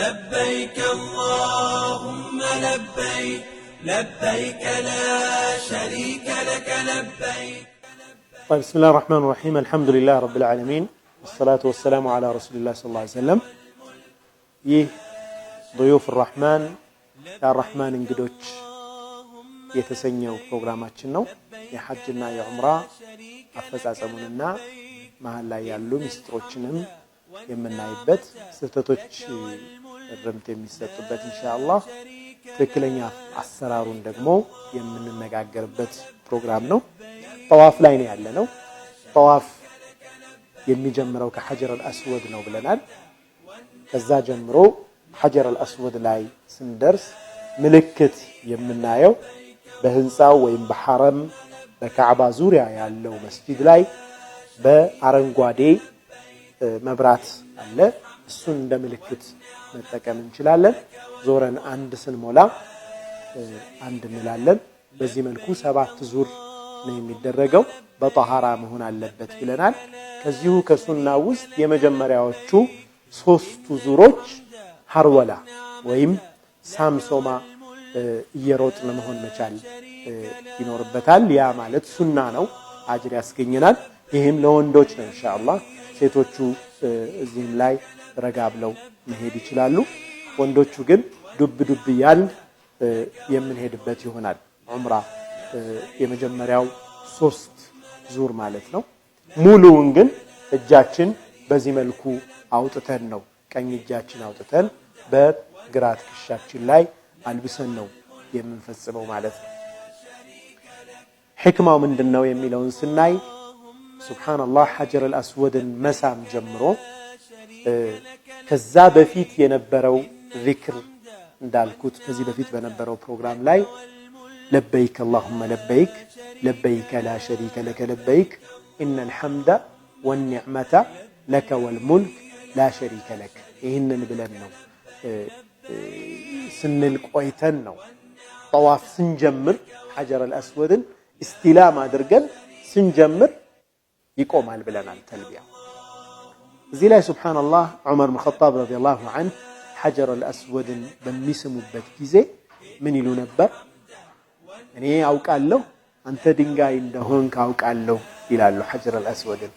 لبيك اللهم لبيك لبيك لا شريك لك لبيك. طيب بسم الله الرحمن الرحيم الحمد لله رب العالمين والصلاة والسلام على رسول الله صلى الله عليه وسلم. ይህ ضيوف الرحمن የአርህማን እንግዶች የተሰኘው ፕሮግራማችን ነው። የሐጅና የዑምራ አፈጻጸሙንና መሃል ላይ ያሉ ሚስጥሮችንም የምናይበት ስህተቶች እርምት የሚሰጡበት ኢንሻአላህ ትክክለኛ አሰራሩን ደግሞ የምንነጋገርበት ፕሮግራም ነው። ጠዋፍ ላይ ነው ያለነው። ጠዋፍ የሚጀምረው ከሐጀር አልአስወድ ነው ብለናል። ከዛ ጀምሮ ሐጀር አልአስወድ ላይ ስንደርስ ምልክት የምናየው በህንጻው ወይም በሐረም በካዕባ ዙሪያ ያለው መስጂድ ላይ በአረንጓዴ መብራት አለ። እሱን እንደ ምልክት መጠቀም እንችላለን። ዞረን አንድ ስንሞላ አንድ እንላለን። በዚህ መልኩ 7 ዙር ነው የሚደረገው። በጠሃራ መሆን አለበት ብለናል። ከዚሁ ከሱና ውስጥ የመጀመሪያዎቹ 3 ዙሮች ሐርወላ ወይም ሳምሶማ እየሮጥን መሆን መቻል ይኖርበታል። ያ ማለት ሱና ነው፣ አጅር ያስገኘናል። ይህም ለወንዶች ነው ኢንሻአላህ። ሴቶቹ እዚህም ላይ ረጋ ብለው መሄድ ይችላሉ። ወንዶቹ ግን ዱብ ዱብ ያን የምንሄድበት ይሆናል። ዑምራ የመጀመሪያው 3 ዙር ማለት ነው። ሙሉውን ግን እጃችን በዚህ መልኩ አውጥተን ነው፣ ቀኝ እጃችን አውጥተን በግራ ትከሻችን ላይ አልብሰን ነው የምንፈጽመው ማለት ነው። ሕክማው ምንድነው የሚለውን ስናይ ሱብሃንአላህ ሐጀር አልአስወድን መሳም ጀምሮ ከዛ በፊት የነበረው ዚክር እንዳልኩት ከዚህ በፊት በነበረው ፕሮግራም ላይ ለበይክ اللهم ለበይክ ለበይክ ላ ሸሪከ ለከ ለበይክ ኢነል ሐምደ ወኒዕመተ ለከ ወልሙልክ ላ ሸሪከ ለክ ይህንን ብለን ነው ስንል ቆይተን ነው ጠዋፍ ስንጀምር ሐጀር አልአስወድን ኢስቲላም አድርገን ስንጀምር ይቆማል ብለናል ተልቢያ። እዚህ ላይ ሱብሃንአላህ ዑመር ኢብኑ ኸጣብ ረዲየላሁ ዐንሁ ሐጀር አልአስወድን በሚስሙበት ጊዜ ምን ይሉ ነበር? እኔ አውቃለሁ አንተ ድንጋይ እንደሆንክ አውቃለሁ ይላሉ። ሐጀር አልአስወድን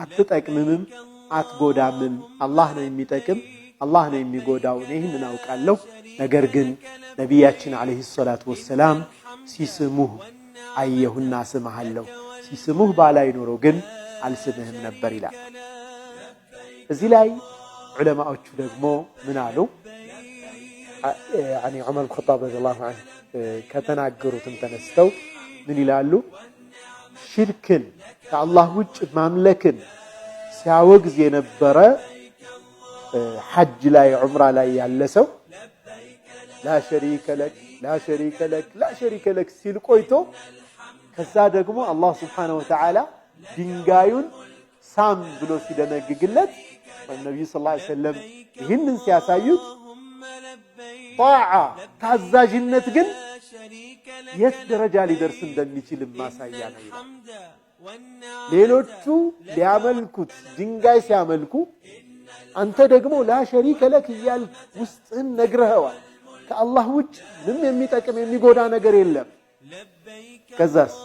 አትጠቅምም አትጎዳምም፣ አላህ ነው የሚጠቅም አላህ ነው የሚጎዳው፣ ይህንን አውቃለሁ። ነገር ግን ነቢያችን አለይሂ ሰላቱ ወሰላም ሲስሙህ አየሁና ስምሃለሁ፣ ሲስሙህ ባላይ ኖሮ ግን አልስምህም ነበር ይላል። እዚህ ላይ ዑለማዎቹ ደግሞ ምን አሉ? ያኒ ዑመር ኢብኑ ኸጣብ ረዲየላሁ ዐንሁ ከተናገሩትም ተነስተው ምን ይላሉ? ሽርክን ከአላህ ውጭ ማምለክን ሲያወግዝ የነበረ ሐጅ ላይ ዑምራ ላይ ያለ ሰው ላ ሸሪከ ለክ ላ ሸሪከ ለክ ላ ሸሪከ ለክ ሲል ቆይቶ ከዛ ደግሞ አላህ ሱብሓነሁ ወተዓላ ድንጋዩን ሳም ብሎ ሲደነግግለት ነብዩ ሰለላሁ ዐለይሂ ወሰለም ይህንን ሲያሳዩት ጣዓ ታዛዥነት ግን የት ደረጃ ሊደርስ እንደሚችል ማሳያ ነው ይላል። ሌሎቹ ሊያመልኩት ድንጋይ ሲያመልኩ አንተ ደግሞ ላ ሸሪከ ለክ እያል ውስጥህን ነግረኸዋል። ከአላህ ውጭ ምንም የሚጠቅም የሚጎዳ ነገር የለም። ከዛስ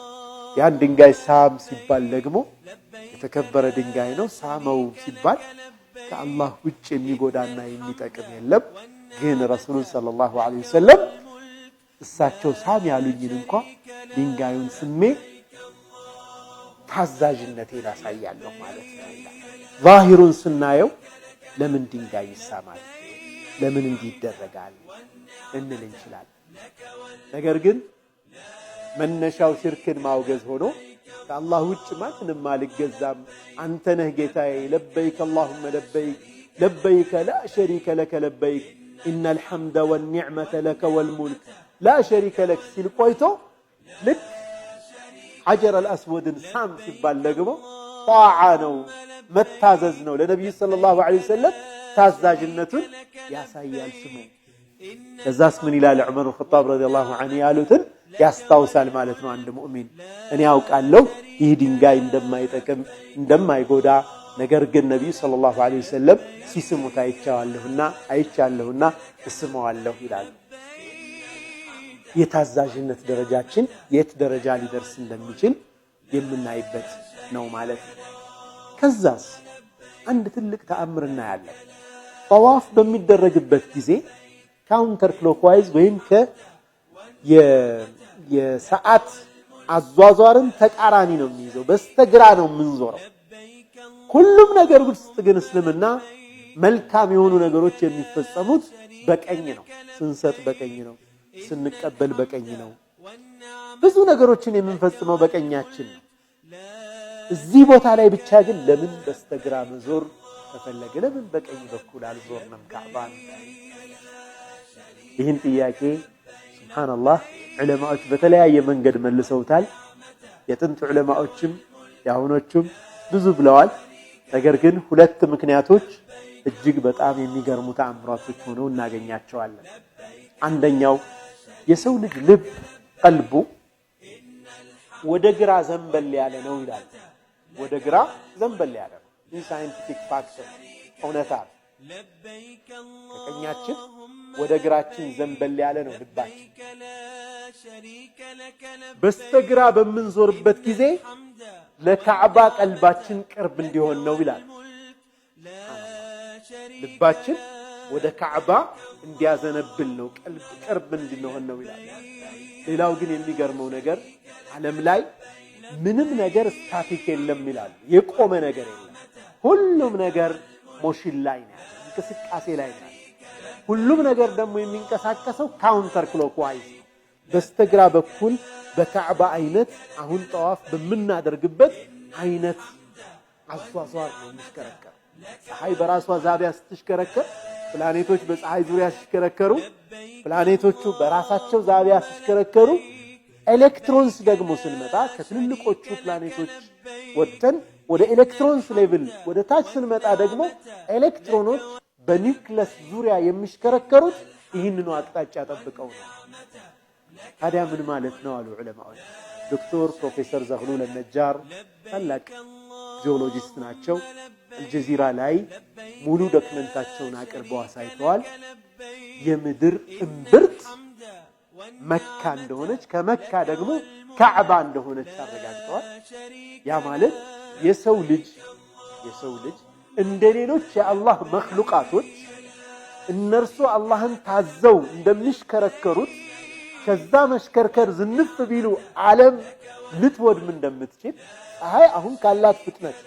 ያን ድንጋይ ሳም ሲባል ደግሞ የተከበረ ድንጋይ ነው ሳመው ሲባል ከአላህ ውጭ የሚጎዳና የሚጠቅም የለም። ግን ረሱሉ ሰለላሁ ዐለይሂ ወሰለም እሳቸው ሳም ያሉኝን እንኳን ድንጋዩን ስሜ ታዛዥነቴን አሳያለሁ ማለት ነው። ዛሂሩን ስናየው ለምን ድንጋይ ይሳማል፣ ለምን እንዲህ ይደረጋል እንል እንችላለን። ነገር ግን መነሻው ሽርክን ማውገዝ ሆኖ ከአላህ ውጭ ማንንም አልገዛም፣ አንተ ነህ ጌታዬ፣ ለበይክ اللهم ለበይክ ለበይክ ላ ሸሪከ ለከ ለበይክ ኢነል ሐምደ ወኒዕመተ ለከ ወልሙልክ ላ ሸሪከ ለክ ሲል ቆይቶ ልክ ሐጀር አልአስወድን ሳም ሲባል ደግሞ ጣዓ ነው መታዘዝ ነው፣ ለነብዩ ሰለላሁ ዐለይሂ ወሰለም ታዛዥነቱን ያሳያል ስሙ። ከዛስ ምን ይላል ዑመር ኢብኑ ኸጣብ ረዲየላሁ ዐንሁ ያሉትን ያስታውሳል ማለት ነው። አንድ ሙእሚን እኔ አውቃለሁ ይህ ድንጋይ እንደማይጠቅም እንደማይጎዳ ነገር ግን ነብዩ ሰለላሁ ዐለይሂ ወሰለም ሲስሙት አይቻለሁና እስመዋለሁ ይላሉ። የታዛዥነት ደረጃችን የት ደረጃ ሊደርስ እንደሚችል የምናይበት ነው ማለት ነው። ከዛስ አንድ ትልቅ ተአምር እናያለን። ጠዋፍ በሚደረግበት ጊዜ ካውንተር ክሎክዋይዝ ወይም የሰዓት አዟዟርን ተቃራኒ ነው የሚይዘው፣ በስተግራ ነው የምንዞረው። ሁሉም ነገር ውስጥ ግን እስልምና መልካም የሆኑ ነገሮች የሚፈጸሙት በቀኝ ነው። ስንሰጥ በቀኝ ነው፣ ስንቀበል በቀኝ ነው። ብዙ ነገሮችን የምንፈጽመው በቀኛችን ነው። እዚህ ቦታ ላይ ብቻ ግን ለምን በስተግራ መዞር ተፈለገ? ለምን በቀኝ በኩል አልዞርንም ካዕባን? ይህን ጥያቄ ሱብሃንአላህ ዑለማዎች በተለያየ መንገድ መልሰውታል። የጥንት ዑለማዎችም የአሁኖቹም ብዙ ብለዋል። ነገር ግን ሁለት ምክንያቶች እጅግ በጣም የሚገርሙ ተአምራቶች ሆነው እናገኛቸዋለን። አንደኛው የሰው ልጅ ልብ ቀልቡ ወደ ግራ ዘንበል ያለ ነው ይላል። ወደ ግራ ዘንበል ያለ ነው። ይህ ሳይንቲፊክ ፋክት እውነታ። ከቀኛችን ወደ ግራችን ዘንበል ያለ ነው ልባችን። በስተግራ በምንዞርበት ጊዜ ለካዕባ ቀልባችን ቅርብ እንዲሆን ነው ይላል። ልባችን ወደ ካዕባ እንዲያዘነብል ነው፣ ቅርብ እንዲሆን ነው ይላል። ሌላው ግን የሚገርመው ነገር ዓለም ላይ ምንም ነገር ስታቲክ የለም ይላል። የቆመ ነገር የለም። ሁሉም ነገር ሞሽን ላይ ነው፣ እንቅስቃሴ ላይ ነው። ሁሉም ነገር ደግሞ የሚንቀሳቀሰው ካውንተር ክሎክዋይዝ በስተግራ በኩል በካዕባ አይነት አሁን ጠዋፍ በምናደርግበት አይነት አዟዟር ነው የሚሽከረከር። ፀሐይ በራሷ ዛቢያ ስትሽከረከር፣ ፕላኔቶች በፀሐይ ዙሪያ ሲሽከረከሩ፣ ፕላኔቶቹ በራሳቸው ዛቢያ ሲሽከረከሩ፣ ኤሌክትሮንስ ደግሞ ስንመጣ ከትልልቆቹ ፕላኔቶች ወጥተን ወደ ኤሌክትሮንስ ሌቭል ወደ ታች ስንመጣ ደግሞ ኤሌክትሮኖች በኒውክለስ ዙሪያ የሚሽከረከሩት ይህንኑ አቅጣጫ ጠብቀው ነው። ታዲያ ምን ማለት ነው አሉ ዑለማዎች። ዶክተር ፕሮፌሰር ዘህሉል ነጃር ታላቅ ጂኦሎጂስት ናቸው። አልጀዚራ ላይ ሙሉ ዶክመንታቸውን አቅርበው አሳይተዋል። የምድር እምብርት መካ እንደሆነች ከመካ ደግሞ ካዕባ እንደሆነች አረጋግጠዋል። ያ ማለት የሰው ልጅ እንደሌሎች የአላህ መክሉቃቶች እነርሱ አላህን ታዘው እንደሚሽከረከሩት ከዛ መሽከርከር ዝንፍ ቢሉ ዓለም ልትወድም እንደምትችል፣ ፀሐይ አሁን ካላት ፍጥነት፣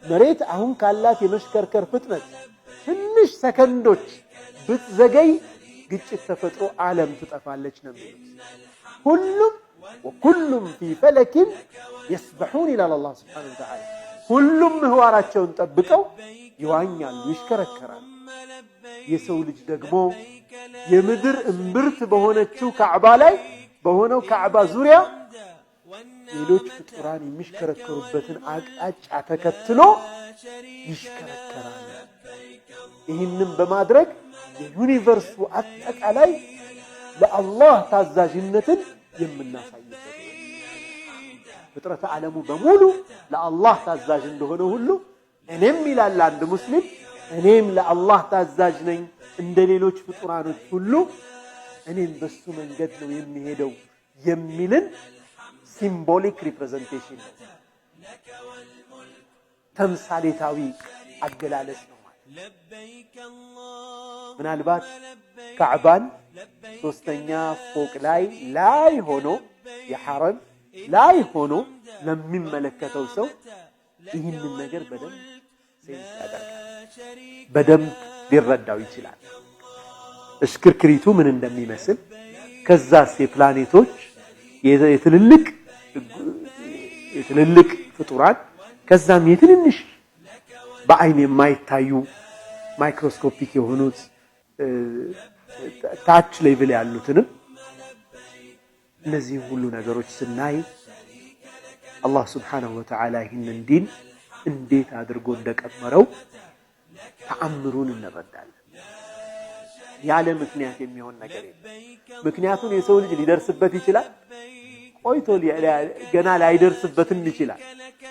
መሬት አሁን ካላት የመሽከርከር ፍጥነት ትንሽ ሰከንዶች ብትዘገይ ግጭት ተፈጥሮ ዓለም ትጠፋለች ነው የሚሉት። ሁሉም ፊ ፈለኪን የስበሑን ይላል አላህ ሱብሓነሁ ወተዓላ። ሁሉም ምህዋራቸውን ጠብቀው ይዋኛሉ፣ ይሽከረከራሉ። የሰው ልጅ ደግሞ የምድር እምብርት በሆነችው ካዕባ ላይ በሆነው ካዕባ ዙሪያ ሌሎች ፍጡራን የሚሽከረከሩበትን አቅጣጫ ተከትሎ ይሽከረከራል። ይህንም በማድረግ የዩኒቨርሱ አጠቃላይ ለአላህ ታዛዥነትን የምናሳይበት ፍጥረተ ዓለሙ በሙሉ ለአላህ ታዛዥ እንደሆነ ሁሉ እኔም ይላል አንድ ሙስሊም እኔም ለአላህ ታዛዥ ነኝ እንደ ሌሎች ፍጡራኖች ሁሉ እኔም በሱ መንገድ ነው የሚሄደው የሚልን ሲምቦሊክ ሪፕሬዘንቴሽን ነው፣ ተምሳሌታዊ አገላለጽ ነው ማለት። ምናልባት ካዕባን ሶስተኛ ፎቅ ላይ ሆኖ የሐረም ላይ ሆኖ ለሚመለከተው ሰው ይህንን ነገር በደንብ ሴንስ ያደርጋል፣ በደንብ ሊረዳው ይችላል። እሽክርክሪቱ ምን እንደሚመስል፣ ከዛስ የፕላኔቶች የትልልቅ ፍጡራን ከዛም የትንንሽ በአይን የማይታዩ ማይክሮስኮፒክ የሆኑት ታች ሌቭል ያሉትንም እነዚህ ሁሉ ነገሮች ስናይ አላህ ሱብሓነሁ ወተዓላ ይህንን ዲን እንዴት አድርጎ እንደቀመረው ተአምሩን እንረዳለን። ያለ ምክንያት የሚሆን ነገር የለም። ምክንያቱም የሰው ልጅ ሊደርስበት ይችላል። ቆይቶ ገና ላይደርስበትም ይችላል።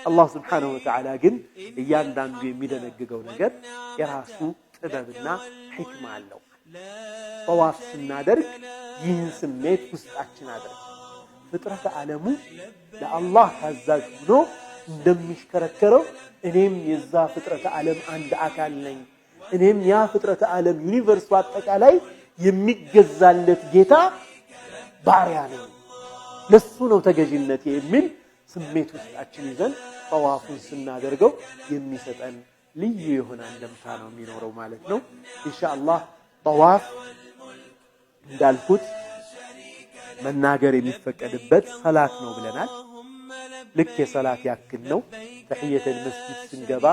አላህ ስብሓነሁ ወተዓላ ግን እያንዳንዱ የሚደነግገው ነገር የራሱ ጥበብና ሕክማ አለው። ጠዋፍ ስናደርግ ይህን ስሜት ውስጣችን አድርግ። ፍጥረተ ዓለሙ ለአላህ ታዛዥ ሆኖ እንደሚሽከረከረው እኔም የዛ ፍጥረተ ዓለም አንድ አካል ነኝ፣ እኔም ያ ፍጥረተ ዓለም ዩኒቨርሱ አጠቃላይ የሚገዛለት ጌታ ባሪያ ነኝ፣ ለሱ ነው ተገዥነት የሚል ስሜት ውስጣችን ይዘን ጠዋፉን ስናደርገው የሚሰጠን ልዩ የሆነ አንደምታ ነው የሚኖረው ማለት ነው። ኢንሻአላህ ጠዋፍ እንዳልኩት መናገር የሚፈቀድበት ሰላት ነው ብለናል። ልክ የሰላት ያክል ነው። ተሕየተል መስጂድ ስንገባ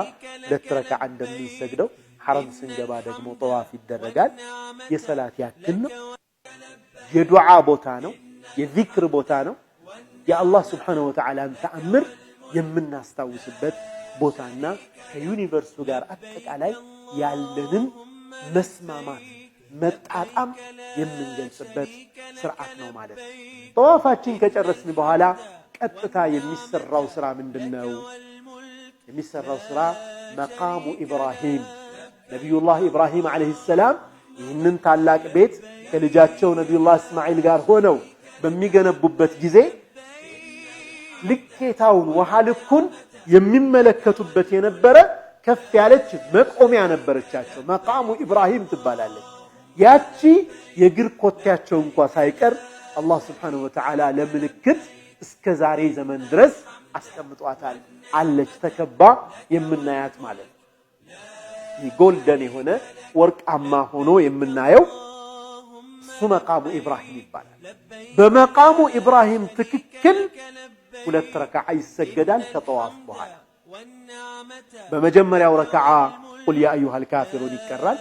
2 ረክዓ እንደምንሰግደው ሐረም ስንገባ ደግሞ ጠዋፍ ይደረጋል። የሰላት ያክል ነው። የዱዓ ቦታ ነው። የዚክር ቦታ ነው። የአላህ ስብሓነሁ ወተዓላን ተአምር የምናስታውስበት ቦታና ከዩኒቨርሱ ጋር አጠቃላይ ያለንን መስማማት መጣጣም የምንገልጽበት ስርዓት ነው ማለት ነው። ጠዋፋችን ከጨረስን በኋላ ቀጥታ የሚሰራው ስራ ምንድነው? የሚሰራው ስራ መቃሙ ኢብራሂም ነቢዩላህ ኢብራሂም አለይሂ ሰላም ይህንን ታላቅ ቤት ከልጃቸው ነቢዩላህ እስማኤል ጋር ሆነው በሚገነቡበት ጊዜ ልኬታውን ውሃ ልኩን የሚመለከቱበት የነበረ ከፍ ያለች መቆሚያ ነበረቻቸው። መቃሙ ኢብራሂም ትባላለች። ያቺ የእግር ኮቴያቸው እንኳን ሳይቀር አላህ ስብሓነሁ ወተዓላ ለምልክት እስከ ዛሬ ዘመን ድረስ አስቀምጧታል። አለች ተከባ የምናያት ማለት ነው። ጎልደን የሆነ ወርቃማ ሆኖ የምናየው እሱ መቃሙ ኢብራሂም ይባላል። በመቃሙ ኢብራሂም ትክክል 2 ረክዓ ይሰገዳል ከጠዋፍ በኋላ። በመጀመሪያው ረክዓ ቁል ያ አዩሃል ካፊሩን ይቀራል።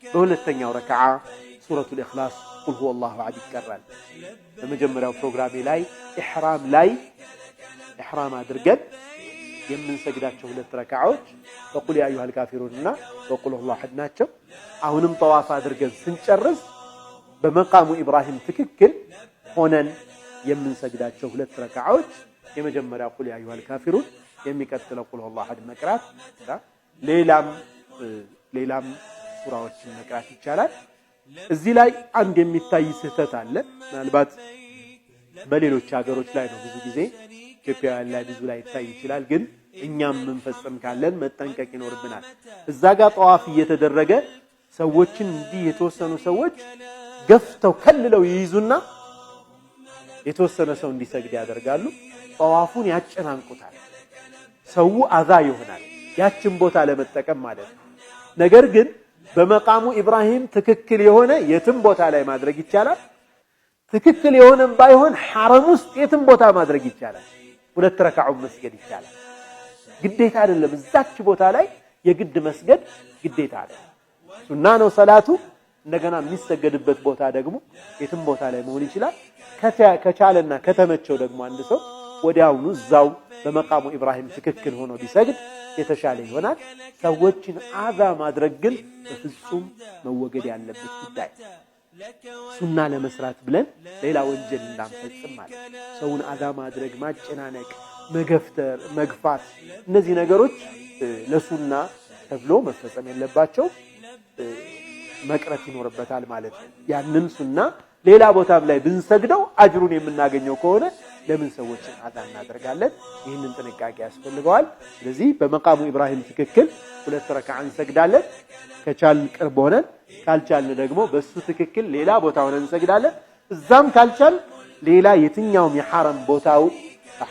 በሁለተኛው ረክዓ ሱረቱል ኢኽላስ ቁል ሁወላሁ አሐድ ይቀራል። በመጀመሪያው ፕሮግራሜ ላይ ኢሕራም አድርገን የምንሰግዳቸው 2 ረክዓዎች በቁል ያ አዩሃል ካፊሩንና በቁል ሁወላሁ አሐድ ናቸው። አሁንም ጠዋፍ አድርገን ስንጨርስ በመቃሙ ኢብራሂም ትክክል ሆነን የምንሰግዳቸው 2 ረክዓዎች የመጀመሪያው ቁል ያ አዩሃል ካፊሩን፣ የሚቀጥለው ቁል ሁወላሁ አሐድ መቅራት፣ ሌላም ሱራዎችን መቅራት ይቻላል። እዚህ ላይ አንድ የሚታይ ስህተት አለ። ምናልባት በሌሎች ሀገሮች ላይ ነው ብዙ ጊዜ፣ ኢትዮጵያውያን ላይ ብዙ ላይ ይታይ ይችላል። ግን እኛም መንፈጽም ካለን መጠንቀቅ ይኖርብናል። እዛ ጋር ጠዋፍ እየተደረገ ሰዎችን እንዲህ የተወሰኑ ሰዎች ገፍተው ከልለው ይይዙና የተወሰነ ሰው እንዲሰግድ ያደርጋሉ። ጠዋፉን ያጨናንቁታል። ሰው አዛ ይሆናል ያችን ቦታ ለመጠቀም ማለት ነው። ነገር ግን በመቃሙ ኢብራሂም ትክክል የሆነ የትም ቦታ ላይ ማድረግ ይቻላል። ትክክል የሆነም ባይሆን ሐረም ውስጥ የትም ቦታ ማድረግ ይቻላል። 2 ረክዓው መስገድ ይቻላል። ግዴታ አይደለም። እዛች ቦታ ላይ የግድ መስገድ ግዴታ አይደለም። ሱና ነው ሰላቱ። እንደገና የሚሰገድበት ቦታ ደግሞ የትም ቦታ ላይ መሆን ይችላል። ከቻለና ከተመቸው ደግሞ አንድ ሰው ወዲያውኑ እዛው በመቃሙ ኢብራሂም ትክክል ሆኖ ቢሰግድ የተሻለ ይሆናል። ሰዎችን አዛ ማድረግ ግን በፍጹም መወገድ ያለበት ጉዳይ። ሱና ለመስራት ብለን ሌላ ወንጀል እንዳንፈጽም ማለት ሰውን አዛ ማድረግ፣ ማጨናነቅ፣ መገፍተር፣ መግፋት እነዚህ ነገሮች ለሱና ተብሎ መፈጸም የለባቸው፣ መቅረት ይኖርበታል ማለት ነው። ያንን ሱና ሌላ ቦታም ላይ ብንሰግደው አጅሩን የምናገኘው ከሆነ ለምን ሰዎችን አዛ እናደርጋለን? ይህንን ጥንቃቄ ያስፈልገዋል። ስለዚህ በመቃሙ ኢብራሂም ትክክል 2 ረክዓ እንሰግዳለን። ከቻልን ቅርብ ሆነን፣ ካልቻልን ደግሞ በሱ ትክክል ሌላ ቦታ ሆነን እንሰግዳለን። እዛም ካልቻል ሌላ የትኛውም የሐረም ቦታው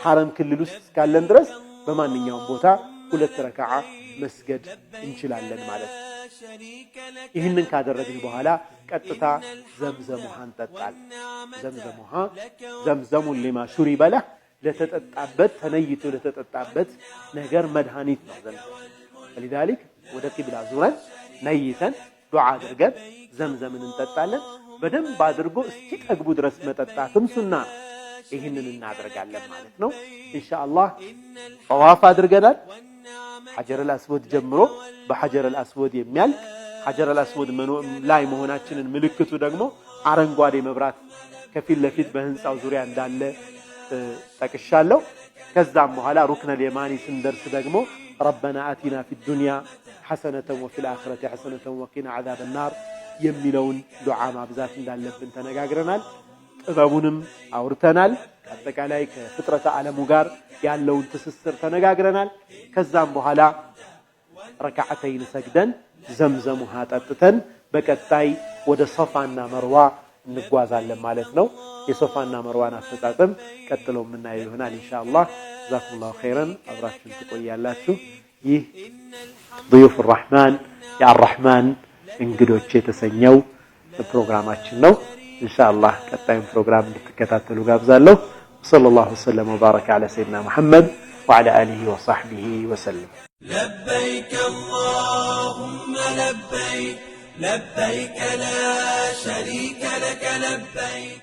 ሐረም ክልል ውስጥ እስካለን ድረስ በማንኛውም ቦታ 2 ረክዓ መስገድ እንችላለን ማለት ነው። ይህንን ካደረግን በኋላ ቀጥታ ዘምዘም ውሃ እንጠጣለን። ዘምዘም ውሃ ዘምዘሙን ሊማ ሹሪበ ለህ ለተጠጣበት ተነይቶ ለተጠጣበት ነገር መድኃኒት ነው ዘምዘም። ለذلك ወደ ቂብላ ዙረን ነይተን ዱዓ አድርገን ዘምዘምን እንጠጣለን። በደንብ አድርጎ እስኪጠግቡ ድረስ መጠጣትም ሱና ነው። ይህንን እናደርጋለን ማለት ነው። ኢንሻአላህ ጠዋፍ አድርገናል። ሐጀረል አስወድ ጀምሮ በሐጀረል አስወድ የሚያልቅ ሐጀረል አስወድ ላይ መሆናችንን ምልክቱ ደግሞ አረንጓዴ መብራት ከፊት ለፊት በህንጻው ዙሪያ እንዳለ ጠቅሻለሁ። ከዛም በኋላ ሩክነል የማኒ ስንደርስ ደግሞ ረበና አቲና ፊ ዱንያ ሐሰነተን ወፊል አኺረቲ ሐሰነተን ወቂና ዐዛበ ናር የሚለውን ዱዓ ማብዛት እንዳለብን ተነጋግረናል። ጥበቡንም አውርተናል። አጠቃላይ ከፍጥረተ ዓለሙ ጋር ያለውን ትስስር ተነጋግረናል። ከዛም በኋላ ረካዓተይን ሰግደን ዘምዘም ውሃ ጠጥተን በቀጣይ ወደ ሶፋና መርዋ እንጓዛለን ማለት ነው። የሶፋና መርዋን አፈጻጸም ቀጥሎ የምናየው ይሆናል ኢንሻአላህ። ጀዛኩሙላሁ ኸይረን። አብራችሁን ትቆያላችሁ። ይህ ضيوف الرحمن የአርራህማን እንግዶች የተሰኘው ፕሮግራማችን ነው። ኢንሻአላህ ቀጣዩን ፕሮግራም እንድትከታተሉ ጋብዛለሁ። ሰለላሁ ዐለይሂ ወሰለም ወባረከ ዐላ ሰይድና መሐመድ وعلى آله وصحبه وسلم. لبيك اللهم لبيك لبيك لا شريك لك لبيك